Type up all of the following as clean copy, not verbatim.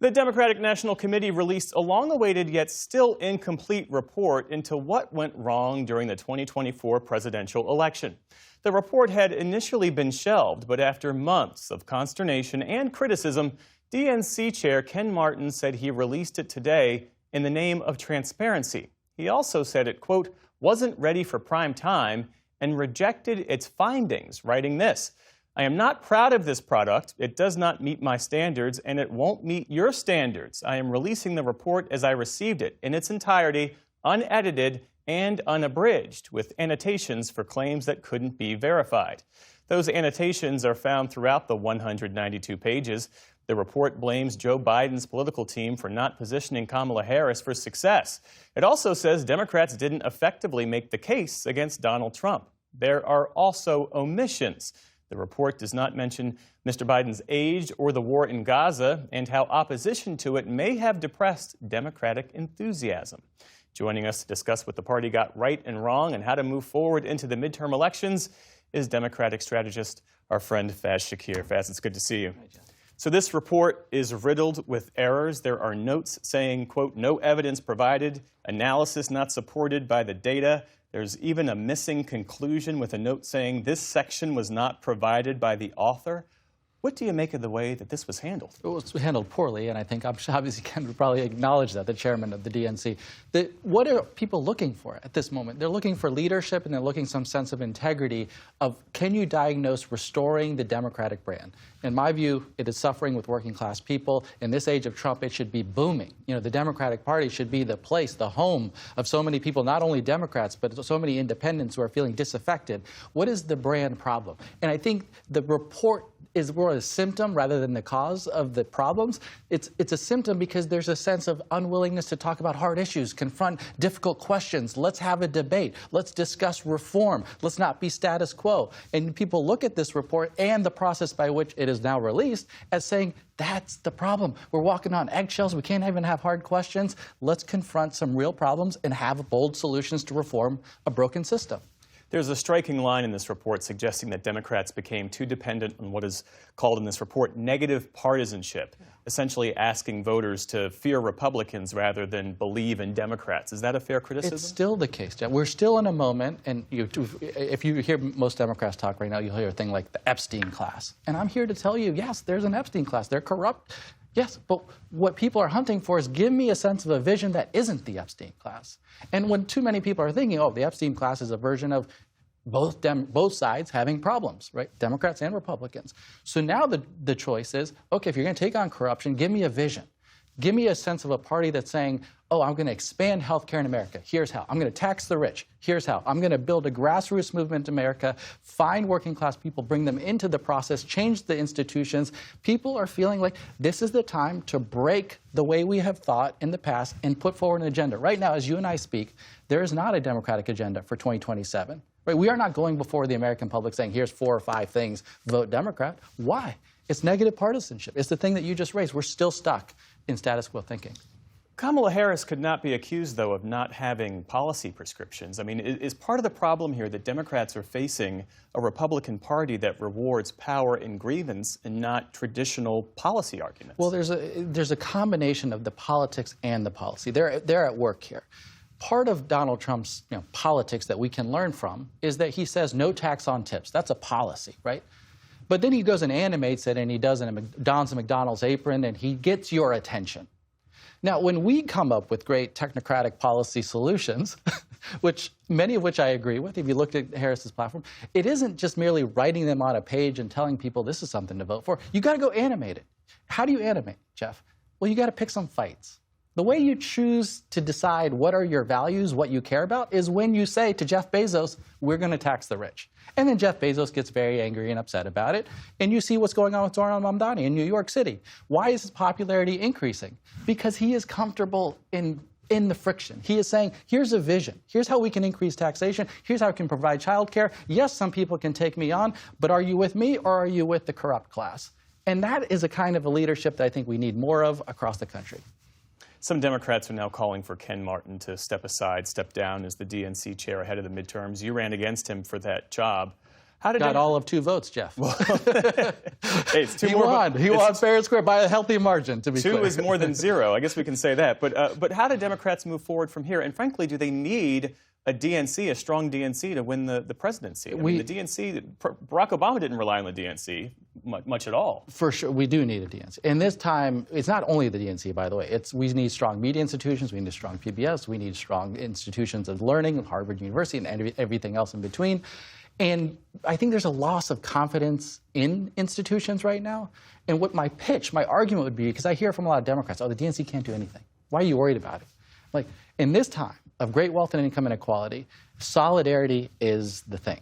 The Democratic National Committee released a long-awaited yet still incomplete report into what went wrong during the 2024 presidential election. The report had initially been shelved, but after months of consternation and criticism, DNC Chair Ken Martin said he released it today in the name of transparency. He also said it, quote, wasn't ready for prime time and rejected its findings, writing this: I am not proud of this product. It does not meet my standards, and it won't meet your standards. I am releasing the report as I received it, in its entirety, unedited and unabridged, with annotations for claims that couldn't be verified. Those annotations are found throughout the 192 pages. The report blames Joe Biden's political team for not positioning Kamala Harris for success. It also says Democrats didn't effectively make the case against Donald Trump. There are also omissions. The report does not mention Mr. Biden's age or the war in Gaza and how opposition to it may have depressed Democratic enthusiasm. Joining us to discuss what the party got right and wrong and how to move forward into the midterm elections is Democratic strategist, our friend Faiz Shakir. Faiz, it's good to see you. Hi, Geoff. So this report is riddled with errors. There are notes saying, quote, no evidence provided, analysis not supported by the data. There's even a missing conclusion with a note saying this section was not provided by the author. What do you make of the way that this was handled? It was handled poorly, and I think obviously Ken would probably acknowledge that, the chairman of the DNC. What are people looking for at this moment? They're looking for leadership, and they're looking some sense of integrity of, can you diagnose restoring the Democratic brand? In my view, it is suffering with working class people. In this age of Trump, it should be booming. You know, the Democratic Party should be the place, the home of so many people, not only Democrats, but so many independents who are feeling disaffected. What is the brand problem? And I think the report is more a symptom rather than the cause of the problems. It's a symptom because there's a sense of unwillingness to talk about hard issues, confront difficult questions. Let's have a debate. Let's discuss reform. Let's not be status quo. And people look at this report and the process by which it is now released as saying, that's the problem. We're walking on eggshells. We can't even have hard questions. Let's confront some real problems and have bold solutions to reform a broken system. There's a striking line in this report suggesting that Democrats became too dependent on what is called in this report negative partisanship, essentially asking voters to fear Republicans rather than believe in Democrats. Is that a fair criticism? It's still the case, Jeff. We're still in a moment, and if you hear most Democrats talk right now, you'll hear a thing like the Epstein class. And I'm here to tell you, yes, there's an Epstein class. They're corrupt. Yes, but what people are hunting for is give me a sense of a vision that isn't the Epstein class. And when too many people are thinking, oh, the Epstein class is a version of both sides having problems, right? Democrats and Republicans. So now the choice is, okay, if you're going to take on corruption, give me a vision. Give me a sense of a party that's saying, oh, I'm going to expand health care in America. Here's how. I'm going to tax the rich. Here's how. I'm going to build a grassroots movement in America, find working class people, bring them into the process, change the institutions. People are feeling like this is the time to break the way we have thought in the past and put forward an agenda. Right now, as you and I speak, there is not a Democratic agenda for 2027. Right? We are not going before the American public saying, here's 4 or 5 things, vote Democrat. Why? It's negative partisanship. It's the thing that you just raised. We're still stuck in status quo thinking. Kamala Harris could not be accused, though, of not having policy prescriptions. I mean, is part of the problem here that Democrats are facing a Republican Party that rewards power and grievance and not traditional policy arguments? Well, there's a combination of the politics and the policy. They're at work here. Part of Donald Trump's politics that we can learn from is that he says no tax on tips. That's a policy, right? But then he goes and animates it, and he dons a McDonald's apron, and he gets your attention. Now, when we come up with great technocratic policy solutions, many of which I agree with, if you looked at Harris's platform, it isn't just merely writing them on a page and telling people this is something to vote for. You got to go animate it. How do you animate, Jeff? Well, you got to pick some fights. The way you choose to decide what are your values, what you care about, is when you say to Jeff Bezos, we're going to tax the rich. And then Jeff Bezos gets very angry and upset about it. And you see what's going on with Zohran Mamdani in New York City. Why is his popularity increasing? Because he is comfortable in the friction. He is saying, here's a vision. Here's how we can increase taxation. Here's how we can provide child care. Yes, some people can take me on, but are you with me or are you with the corrupt class? And that is a kind of a leadership that I think we need more of across the country. Some Democrats are now calling for Ken Martin to step down as the DNC chair ahead of the midterms. You ran against him for that job. How did Got all of 2 votes, Geoff. Hey, it's two He more won. He won fair and square by a healthy margin, to be clear. 2 is more than 0. I guess we can say that. But how do Democrats move forward from here? And frankly, do they need a DNC, a strong DNC, to win the presidency? I mean, the DNC, Barack Obama didn't rely on the DNC much at all. For sure, we do need a DNC. And this time, it's not only the DNC, by the way. We need strong media institutions. We need a strong PBS. We need strong institutions of learning, Harvard University, and everything else in between. And I think there's a loss of confidence in institutions right now. And what my argument would be, because I hear from a lot of Democrats, oh, the DNC can't do anything. Why are you worried about it? Like, in this time of great wealth and income inequality, solidarity is the thing.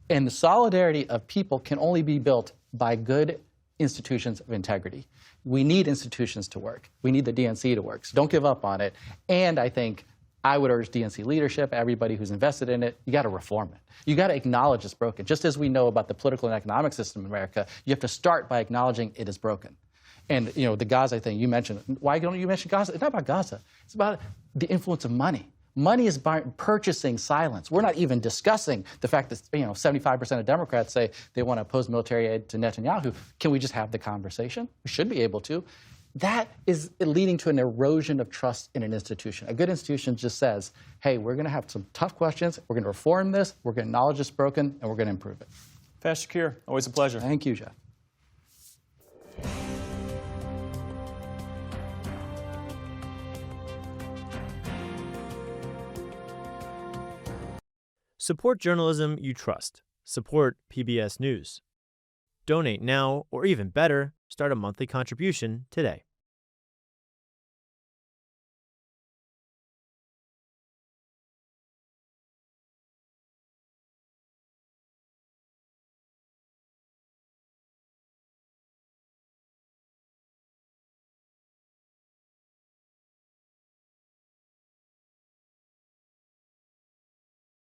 And the solidarity of people can only be built by good institutions of integrity. We need institutions to work. We need the DNC to work. So don't give up on it. And I would urge DNC leadership, everybody who's invested in it, you got to reform it. You got to acknowledge it's broken. Just as we know about the political and economic system in America, you have to start by acknowledging it is broken. And, you know, the Gaza thing you mentioned, why don't you mention Gaza? It's not about Gaza. It's about the influence of money. Money is purchasing silence. We're not even discussing the fact that, 75% of Democrats say they want to oppose military aid to Netanyahu. Can we just have the conversation? We should be able to. That is leading to an erosion of trust in an institution. A good institution just says, hey, we're going to have some tough questions. We're going to reform this. We're going to acknowledge it's broken, and we're going to improve it. Faiz Shakir, always a pleasure. Thank you, Geoff. Support journalism you trust. Support PBS News. Donate now, or even better, start a monthly contribution today.